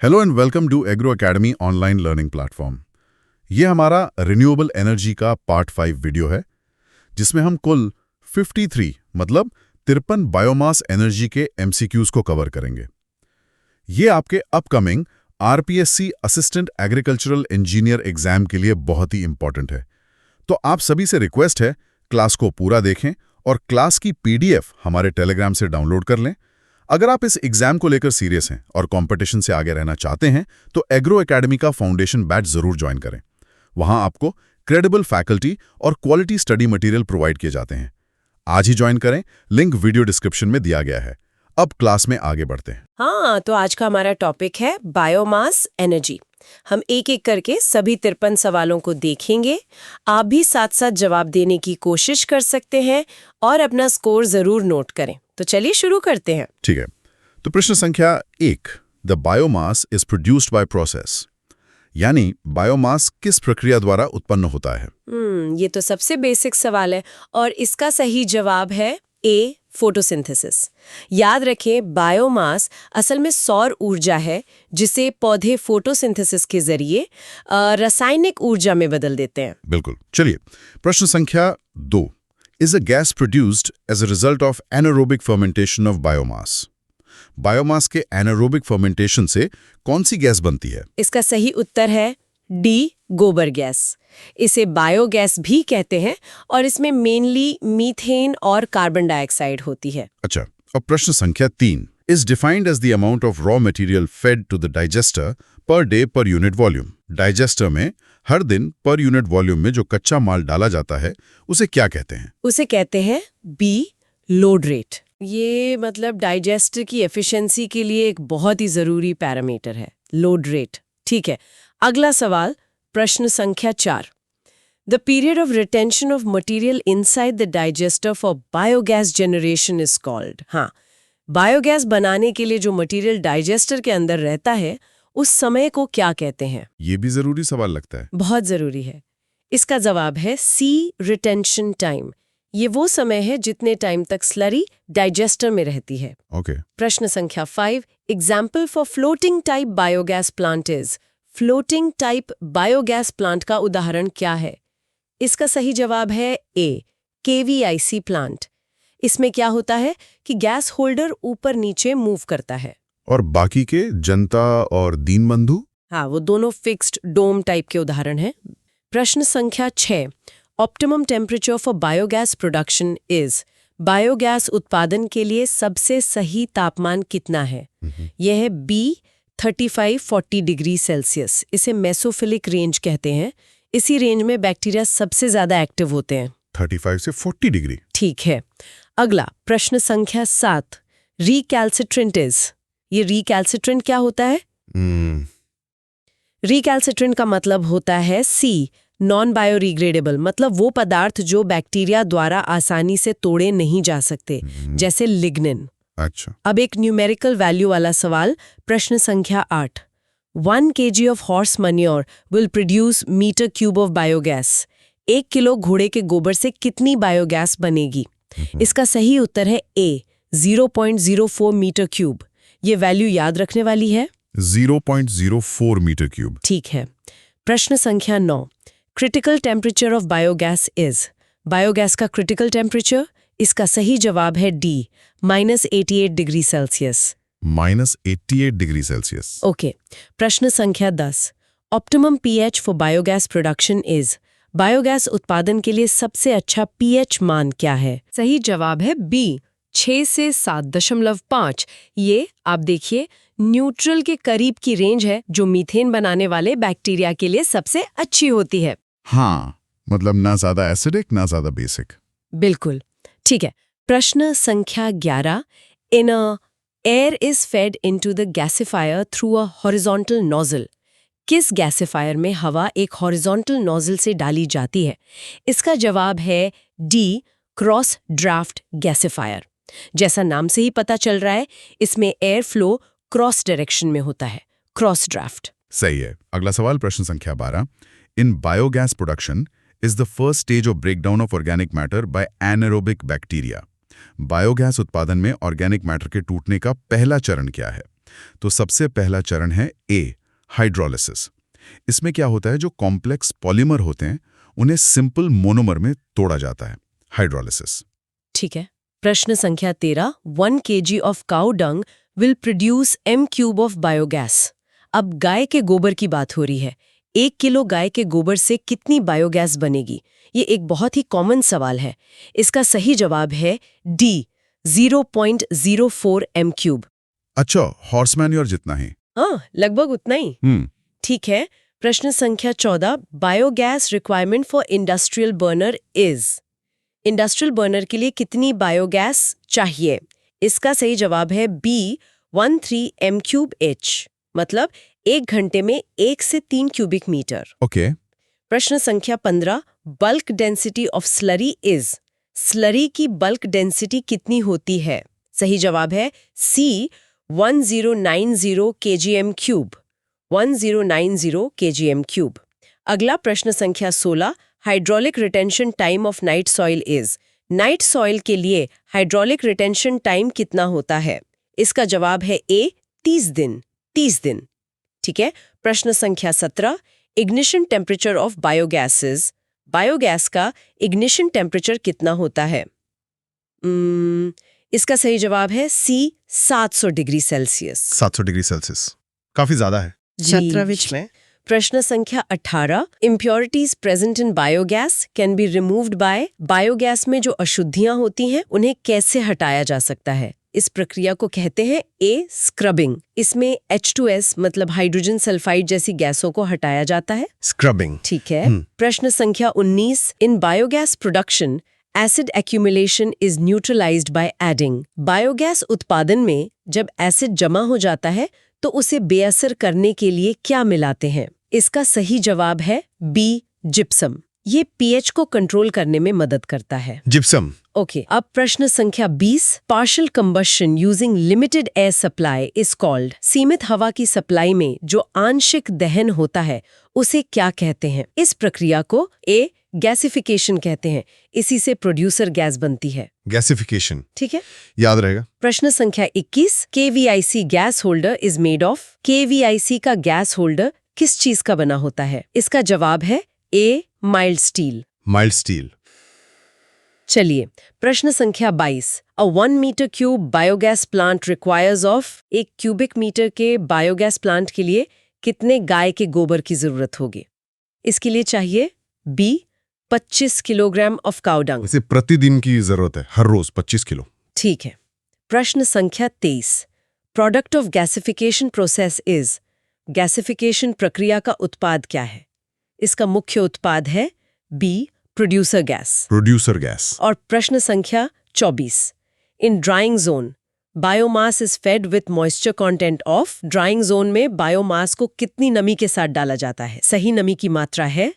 Hello and welcome to agro academy online learning platform. ये हमारा renewable energy का part 5 video है, जिसमें हम कुल 53 मतलब 53 बायोमास एनर्जी के एमसीक्यूज को कवर करेंगे। ये आपके upcoming RPSC assistant agricultural engineer exam के लिए बहुत ही इंपॉर्टेंट है। तो आप सभी से रिक्वेस्ट है, क्लास को पूरा देखें और क्लास की पीडीएफ हमारे टेलीग्राम से डाउनलोड कर लें। अगर आप इस एग्जाम को लेकर सीरियस हैं और कंपटीशन से आगे रहना चाहते हैं तो एग्रो एकेडमी का फाउंडेशन बैच जरूर ज्वाइन करें। वहां आपको क्रेडिबल फैकल्टी और क्वालिटी स्टडी मटेरियल प्रोवाइड किए जाते हैं। आज ही ज्वाइन करें, लिंक वीडियो डिस्क्रिप्शन में दिया गया है। अब क्लास में आगे बढ़ते हैं। हाँ, तो आज का हमारा टॉपिक है बायोमास एनर्जी। हम एक एक करके सभी 53 सवालों को देखेंगे। आप भी साथ साथ जवाब देने की कोशिश कर सकते हैं और अपना स्कोर जरूर नोट करें। तो चलिए शुरू करते हैं। ठीक है, तो प्रश्न संख्या 1, the biomass is produced by process, यानी बायोमास किस प्रक्रिया द्वारा उत्पन्न होता है? ये तो सबसे बेसिक सवाल है और इसका सही जवाब है ए, फोटोसिंथेसिस। याद रखें, बायोमास असल में सौर ऊर्जा है जिसे पौधे फोटोसिंथेसिस के जरिए रासायनिक ऊर्जा में बदल देते हैं। बिल्कुल। चलिए, प्रश्न संख्या 2, is a gas produced as a result of anaerobic fermentation of biomass? Biomass के एनारोबिक फर्मेंटेशन से कौन सी गैस बनती है? इसका सही उत्तर है डी, गोबर गैस। इसे बायोगैस भी कहते हैं और इसमें मेनली मीथेन और कार्बन डाइऑक्साइड होती है। अच्छा, अब प्रश्न संख्या 3, is defined as the amount of raw material fed to the digester per day per unit volume. Digester में हर दिन पर यूनिट वॉल्यूम में जो कच्चा माल डाला जाता है उसे क्या कहते हैं? उसे कहते हैं बी, लोड रेट। ये मतलब डाइजेस्टर की एफिशिएंसी के लिए एक बहुत ही जरूरी पैरामीटर है, लोड रेट। ठीक है, अगला सवाल, प्रश्न संख्या 4, the period of retention of material inside the digester for biogas generation is called. हाँ, बायोगैस बनाने के लिए जो मटेरियल डाइजेस्टर के अंदर रहता है उस समय को क्या कहते हैं? ये भी जरूरी सवाल लगता है। बहुत जरूरी है। इसका जवाब है सी, रिटेंशन टाइम। ये वो समय है जितने टाइम तक स्लरी डाइजेस्टर में रहती है। ओके। प्रश्न संख्या 5, example for floating type biogas plant is. Floating type biogas plant का उदाहरण क्या है? इसका सही जवाब है ए, केवीआईसी प्लांट। इसमें क्या होता है कि गैस होल्डर ऊपर नीचे मूव करता है और बाकी के जनता और दीनबंधु? हाँ, वो दोनों फिक्स्ड डोम टाइप के उदाहरण हैं। प्रश्न संख्या 6, optimum temperature for biogas production is. Biogas उत्पादन के लिए सबसे सही तापमान कितना है? यह है बी, 35-40 डिग्री सेल्सियस। इसे मेसोफिलिक रेंज कहते हैं। इसी रेंज में बैक्टीरिया सबसे ज्यादा एक्टिव होते हैं। 35 से 40 डिग्री। ठीक है, अगला प्रश्न संख्या 7, रिकैल्सिट्रेंट इज। ये रिकैल्सिट्रेंट क्या होता है? रिकैल्सिट्रेंट का मतलब होता है सी, नॉन बायोडिग्रेडेबल, मतलब वो पदार्थ जो बैक्टीरिया द्वारा आसानी से तोड़े नहीं जा सकते, जैसे लिग्निन। अच्छा। अब एक न्यूमेरिकल वैल्यू वाला सवाल, प्रश्न संख्या 8, 1 kg of horse manure will produce metre cube of biogas. 1 kilo घोड़े के गोबर से कितनी बायोगैस बनेगी? इसका सही उत्तर है ए, 0.04 मीटर क्यूब। ये वैल्यू याद रखने वाली है, 0.04 मीटर क्यूब। ठीक है। प्रश्न संख्या 9, critical temperature of biogas is. Biogas का क्रिटिकल टेम्परेचर, इसका सही जवाब है D, -88 degree Celsius. -88 degree Celsius. Okay. प्रश्न संख्या 10, optimum pH for biogas production is. Biogas उत्पादन के लिए सबसे अच्छा पीएच मान क्या है? सही जवाब है बी, 6 से 7.5। ये आप देखिए न्यूट्रल के करीब की रेंज है जो मीथेन बनाने वाले बैक्टीरिया के लिए सबसे अच्छी होती है। हाँ, मतलब ना ज्यादा एसिडिक ना ज्यादा बेसिक। बिल्कुल ठीक है। प्रश्न संख्या 11, in a air is fed into the gasifier through a horizontal nozzle. किस गैसिफायर में हवा एक हॉरिजॉन्टल नोजल से डाली जाती है? इसका जवाब है डी, क्रॉस ड्राफ्ट गैसिफायर। जैसा नाम से ही पता चल रहा है, इसमें एयर फ्लो क्रॉस डायरेक्शन में होता है, क्रॉस ड्राफ्ट। सही है। अगला सवाल, प्रश्न संख्या 12, in biogas production is the first stage of breakdown of organic matter by anaerobic bacteria. Biogas उत्पादन में ऑर्गेनिक मैटर के टूटने का पहला चरण क्या है? तो सबसे पहला चरण है ए, हाइड्रोलिसिस। इसमें क्या होता है, जो कॉम्प्लेक्स पॉलीमर होते हैं उन्हें सिंपल मोनोमर में तोड़ा जाता है, हाइड्रोलिसिस। ठीक है। प्रश्न संख्या 13, 1 kg of cow Dang will produce m cube of biogas. अब गाय के गोबर की बात हो रही है। 1 किलो गाय के गोबर से कितनी बायोगैस बनेगी? ये एक बहुत ही कॉमन सवाल है। इसका सही जवाब है डी, 0.04 m क्यूब। अच्छा, हॉर्स मैन्योर जितना ही। हाँ, लगभग उतना ही। ठीक है। प्रश्न संख्या 14, biogas requirement for industrial burner is. Industrial burner के लिए कितनी बायोगैस चाहिए? इसका सही जवाब है बी, 13 m क्यूब एच, मतलब 1 घंटे में 1 से 3 क्यूबिक मीटर। ओके। प्रश्न संख्या 15, bulk density of slurry is. Slurry की बल्क डेंसिटी कितनी होती है? सही जवाब है सी, 1090 kgm क्यूब। 1090 kgm cube. अगला प्रश्न संख्या 16, hydraulic retention time of night soil is. Night soil के लिए हाइड्रोलिक रिटेंशन टाइम कितना होता है? इसका जवाब है ए, 30 दिन। 30 दिन। ठीक है। प्रश्न संख्या 17, ignition temperature of biogases. Biogas का इग्निशन टेम्परेचर कितना होता है? इसका सही जवाब है सी, 700 डिग्री सेल्सियस। 700 डिग्री सेल्सियस काफी ज्यादा है। छात्राविच में प्रश्न संख्या 18, impurities present in biogas can be removed by. Biogas में जो अशुद्धियां होती हैं उन्हें कैसे हटाया जा सकता है? इस प्रक्रिया को कहते हैं ए, स्क्रबिंग। इसमें H2S मतलब हाइड्रोजन सल्फाइड जैसी गैसों को हटाया जाता है, स्क्रबिंग। ठीक है। प्रश्न संख्या 19, in biogas production acid accumulation is neutralized by adding. Biogas उत्पादन में जब एसिड जमा हो जाता है तो उसे बेअसर करने के लिए क्या मिलाते हैं? इसका सही जवाब है बी, जिप्सम। ये पीएच को कंट्रोल करने में मदद करता है। जिप्सम। ओके। अब प्रश्न संख्या 20, partial combustion using limited air supply is called. सीमित हवा की सप्लाई में जो आंशिक दहन होता है उसे क्या कहते हैं? इस प्रक्रिया को ए, गैसिफिकेशन कहते हैं। इसी से प्रोड्यूसर गैस बनती है। गैसिफिकेशन। ठीक है, याद रहेगा। प्रश्न संख्या 21, KVIC gas holder is made of. KVIC का गैस होल्डर किस चीज का बना होता है? इसका जवाब है A, mild steel. Mild steel. चलिए, प्रश्न संख्या 22, a 1 metre cube biogas plant requires of. 1 cubic metre के बायोगैस प्लांट के लिए कितने गाय के गोबर की जरूरत होगी? इसके लिए चाहिए B, 25 kilogram of cow dung. इसे प्रतिदिन की जरूरत है, हर रोज 25 किलो। ठीक है। प्रश्न संख्या 23, product of gasification process is. गैसिफिकेशन प्रक्रिया का उत्पाद क्या है? इसका मुख्य उत्पाद है B, producer gas. Producer gas. और प्रश्न संख्या 24, in drying zone biomass is fed with moisture content of. Drying zone में बायोमास को कितनी नमी के साथ डाला जाता है? सही नमी की मात्रा है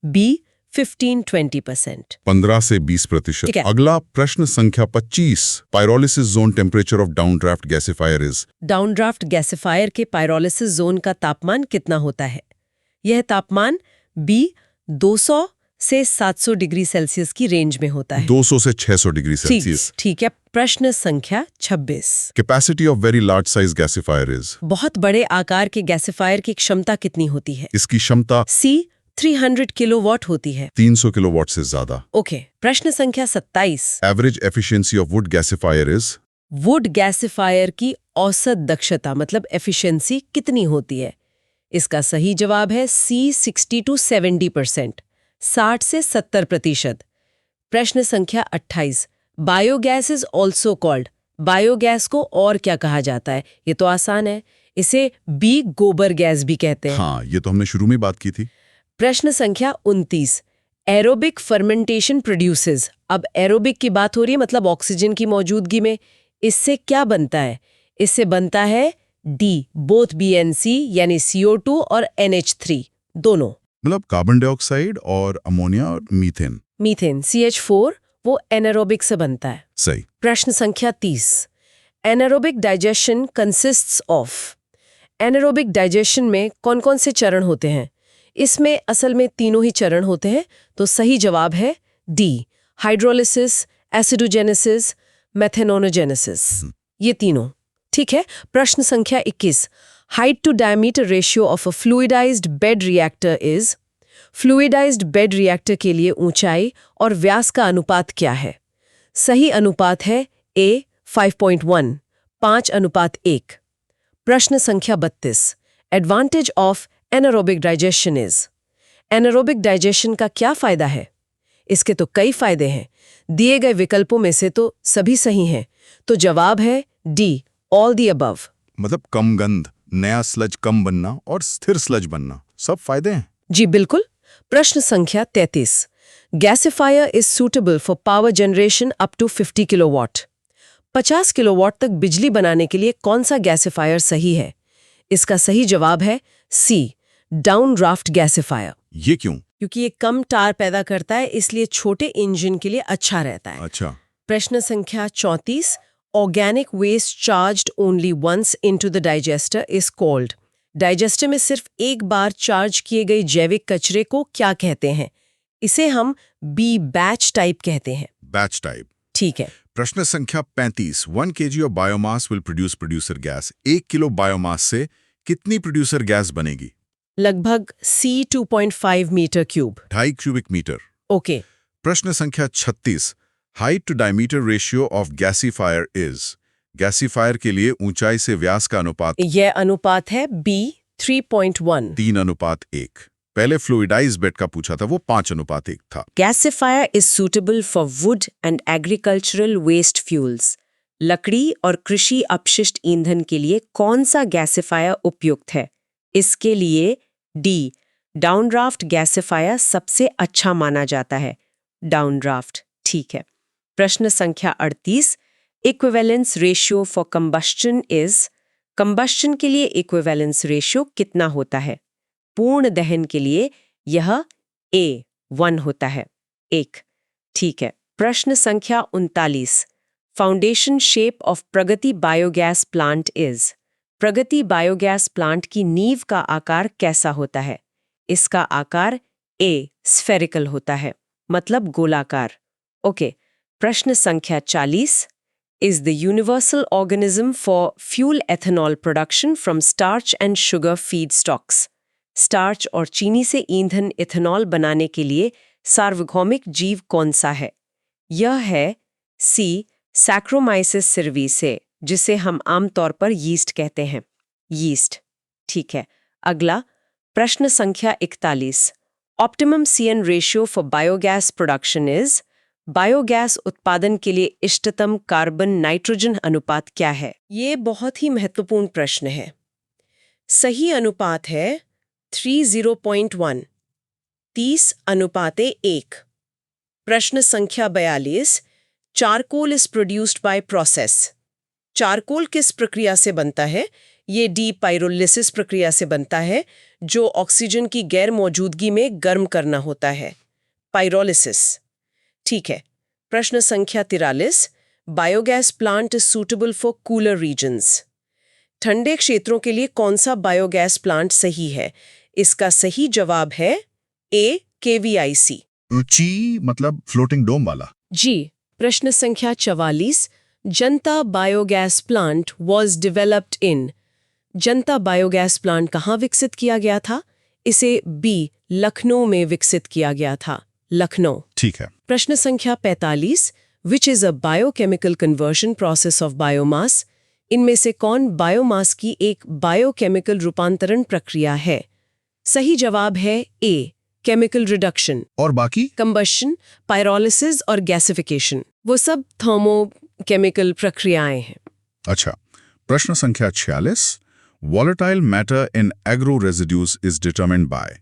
बी, 15-20%। 15 से 20%। ठीक है। अगला प्रश्न संख्या 25, pyrolysis zone temperature of downdraft gasifier is. Downdraft gasifier के पायरोलिसिस जोन का तापमान कितना होता है? यह तापमान बी, 200 से 700 डिग्री सेल्सियस की रेंज में होता है। 200 से 600 डिग्री सेल्सियस। ठीक है। प्रश्न संख्या 26, capacity of very large size gasifier is. बहुत बड़े आकार के गैसिफायर की क्षमता कितनी होती है? इसकी क्षमता सी, 300 किलोवाट होती है। 300 किलोवाट से ज्यादा। ओके। प्रश्न संख्या 27, average efficiency of wood gasifier is. Wood gasifier की औसत दक्षता मतलब एफिशिएंसी कितनी होती है? इसका सही जवाब है सी, 60 to 70%। 60 से 70%। प्रश्न संख्या 28, biogas is also called. Biogas को और क्या कहा जाता है? ये तो आसान है, इसे बी, गोबर गैस भी कहते हैं। हाँ, ये तो हमने शुरू में बात की थी। प्रश्न संख्या 29, एरोबिक फर्मेंटेशन प्रोड्यूसेस। अब एरोबिक की बात हो रही है, मतलब ऑक्सीजन की मौजूदगी में। इससे क्या बनता है? इससे बनता है डी, बोथ BNC यानी CO2 और NH3 दोनों। मतलब कार्बन डाइऑक्साइड और अमोनिया और मीथेन। मीथेन CH4 वो एनारोबिक से बनता है। सही। प्रश्न संख्या 30, anaerobic digestion consists of. Anaerobic digestion में कौन कौन से चरण होते हैं? इसमें असल में तीनों ही चरण होते हैं, तो सही जवाब है डी, हाइड्रोलिसिस, एसिडोजेनेसिस, मेथेनोजेनेसिस। ये तीनों। ठीक है। प्रश्न संख्या 21, height to diameter ratio of a fluidized bed reactor is. Fluidized bed reactor के लिए ऊंचाई और व्यास का अनुपात क्या है? सही अनुपात है A 5.1, 5:1। प्रश्न संख्या 32, advantage of anaerobic digestion is. Anaerobic digestion का क्या फायदा है? इसके तो कई फायदे हैं। दिए गए विकल्पों में से तो सभी सही हैं, तो जवाब है डी, ऑल दी अबव। मतलब कम गंध, नया स्लज कम बनना और स्थिर स्लज बनना, सब फायदे हैं। जी बिल्कुल। प्रश्न संख्या 33, gasifier is suitable for power generation up to 50 kilowatt. 50 kilowatt तक बिजली बनाने के लिए कौन सा गैसिफायर सही है? इसका सही जवाब है सी, डाउन ड्राफ्ट गैसिफायर। ये क्यों? क्योंकि ये कम टार पैदा करता है, इसलिए छोटे इंजन के लिए अच्छा रहता है। अच्छा। प्रश्न संख्या 34, organic waste charged only once into the digester is called. Digester में सिर्फ एक बार चार्ज किए गए जैविक कचरे को क्या कहते हैं? इसे हम बी, बैच टाइप कहते हैं। Batch type. ठीक है। प्रश्न संख्या 35, 1 kg of biomass will produce producer gas. 1 kilo biomass से कितनी प्रोड्यूसर गैस बनेगी? लगभग C 2.5 metre cube. 2.5 cubic metre. Okay. प्रश्न संख्या 36, height to diameter ratio of gasifier is. Gasifier के लिए ऊंचाई से व्यास का अनुपात यह अनुपात है B 3.1। 3:1। पहले फ्लूइडाइज बेड का पूछा था, वो 5:1 था। Gasifier is suitable for wood and agricultural waste fuels. लकड़ी और कृषि अपशिष्ट ईंधन के लिए कौन सा गैसिफायर उपयुक्त है? इसके लिए डी, डाउनड्राफ्ट गैसिफायर सबसे अच्छा माना जाता है। डाउनड्राफ्ट, ठीक है। प्रश्न संख्या 38, equivalence ratio for combustion is. Combustion के लिए इक्विवेलेंस रेशियो कितना होता है? पूर्ण दहन के लिए यह A 1 होता है, 1। ठीक है। प्रश्न संख्या 39, foundation shape of Pragati biogas plant is. Pragati biogas plant की नींव का आकार कैसा होता है? इसका आकार A, स्फेरिकल होता है, मतलब गोलाकार। ओके। प्रश्न संख्या 40, is the universal organism for fuel ethanol production from starch and sugar feed stocks. Starch और चीनी से ईंधन इथेनॉल बनाने के लिए सार्वभौमिक जीव कौन सा है? यह है सी, सैक्रोमाइसिस सर्विसे, जिसे हम आमतौर पर यीस्ट कहते हैं। यीस्ट, ठीक है। अगला प्रश्न संख्या 41, optimum CN ratio for biogas production is. Biogas उत्पादन के लिए इष्टतम कार्बन नाइट्रोजन अनुपात क्या है? ये बहुत ही महत्वपूर्ण प्रश्न है। सही अनुपात है 30.1, 30:1। प्रश्न संख्या 42, charcoal is produced by process. Charcoal किस प्रक्रिया से बनता है? ये डी, पाइरोलिसिस प्रक्रिया से बनता है, जो ऑक्सीजन की गैर मौजूदगी में गर्म करना होता है। पाइरोलिसिस, ठीक है। प्रश्न संख्या 43, biogas plant is suitable for cooler regions. ठंडे क्षेत्रों के लिए कौन सा बायोगैस प्लांट सही है? इसका सही जवाब है A, KVIC। ऊंची मतलब फ्लोटिंग डोम वाला। जी। प्रश्न संख्या 44, जनता biogas plant was developed in. Janata biogas plant कहाँ विकसित किया गया था? इसे B, लखनऊ में विकसित किया गया था। लखनऊ, ठीक है। प्रश्न संख्या 45, which is a biochemical conversion process of biomass. इनमें से कौन बायोमास की एक बायोकेमिकल रूपांतरण प्रक्रिया है? सही जवाब है A, केमिकल रिडक्शन। और बाकी? कंबशन, पायरोलिसिस और गैसिफिकेशन, वो सब थर्मोकेमिकल प्रक्रियाएं हैं। अच्छा। प्रश्न संख्या 46, volatile matter in agro residues is determined bye.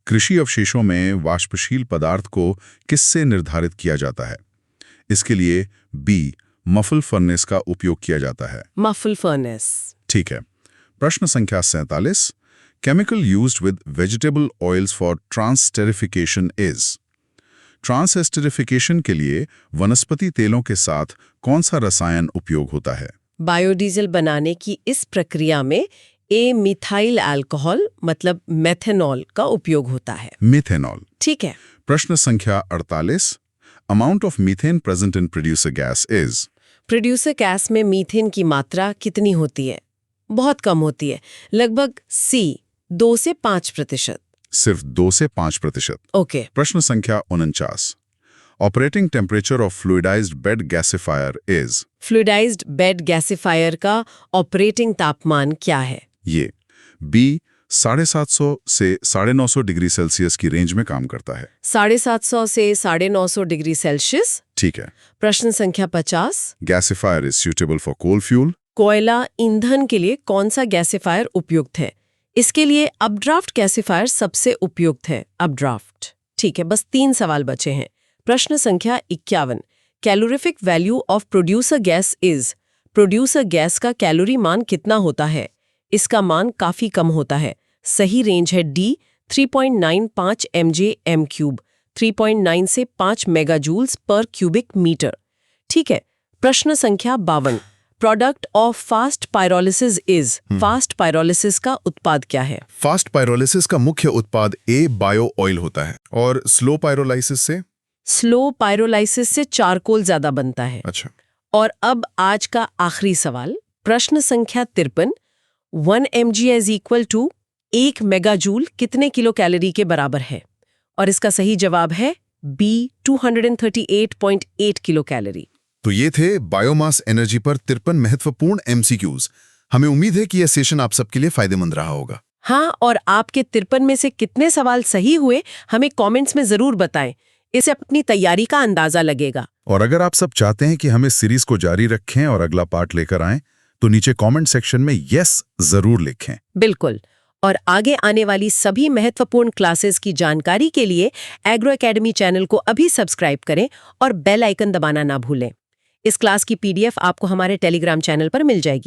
कृषि अवशेषों में वाष्पशील पदार्थ को किससे निर्धारित किया जाता है? इसके लिए B, मफल फर्नेस का उपयोग किया जाता है। मफल फर्नेस, ठीक है। प्रश्न संख्या 47, chemical used with vegetable oils for transesterification is. Transesterification के लिए वनस्पति तेलों के साथ कौन सा रसायन उपयोग होता है? बायोडीजल बनाने की इस प्रक्रिया में A, मिथाइल अल्कोहल मतलब मेथेनॉल का उपयोग होता है। मिथेनॉल, ठीक है। प्रश्न संख्या 48, amount of methane present in producer gas is. Producer gas में मीथेन की मात्रा कितनी होती है? बहुत कम होती है, लगभग C 2 से 5%। सिर्फ 2 से 5%। ओके। प्रश्न संख्या 49। Operating temperature of fluidized bed gasifier is. Fluidized bed gasifier का ऑपरेटिंग तापमान क्या है? ये बी 750 से 950 डिग्री सेल्सियस की रेंज में काम करता है। 750 से 950 डिग्री सेल्सियस। ठीक है। प्रश्न संख्या 50। Gasifier is suitable for coal fuel. कोयला ईंधन के लिए कौन सा गैसिफायर उपयुक्त है? इसके लिए अपड्राफ्ट गैसिफायर सबसे उपयुक्त है। अपड्राफ्ट। ठीक है, बस 3 सवाल बचे हैं। प्रश्न संख्या 51। Calorific value of producer gas is. Producer gas का कैलोरी मान कितना होता है? इसका मान काफी कम होता है। सही रेंज है D 3.95 mg/m³, 3.9 से 5 मेगाजूल्स पर क्यूबिक मीटर। ठीक है। प्रश्न संख्या 52। Product of fast pyrolysis is. Fast pyrolysis का उत्पाद क्या है? फास्ट पायरोलिसिस का मुख्य उत्पाद बायो ऑयल होता है और स्लो पायरोलाइसिस से। स्लो पायरोलाइसिस से चारकोल ज्यादा बनता है। अच्छा। और अब आज का आखिरी सवाल, प्रश्न संख्या 53। 1 mg is equal to 1 megajoule कितने किलो कैलोरी के बराबर है? और इसका सही जवाब है B 238.8 किलो कैलोरी। तो ये थे बायोमास एनर्जी पर 53 महत्वपूर्ण MCQs। हमें उम्मीद है कि यह सेशन आप सबके लिए फायदेमंद रहा होगा। हाँ, और आपके 53 में से कितने सवाल सही हुए हमें कमेंट्स में जरूर बताएं। इससे अपनी तैयारी का अंदाजा लगेगा। और अगर आप सब चाहते हैं कि हम इस सीरीज को जारी रखें और अगला पार्ट लेकर आएं, तो नीचे कमेंट सेक्शन में यस जरूर लिखें। बिल्कुल। और आगे आने वाली सभी महत्वपूर्ण क्लासेस की जानकारी के लिए एग्रो एकेडमी चैनल को अभी सब्सक्राइब करें और बेल आइकन दबाना ना भूलें। इस क्लास की PDF आपको हमारे टेलीग्राम चैनल पर मिल जाएगी।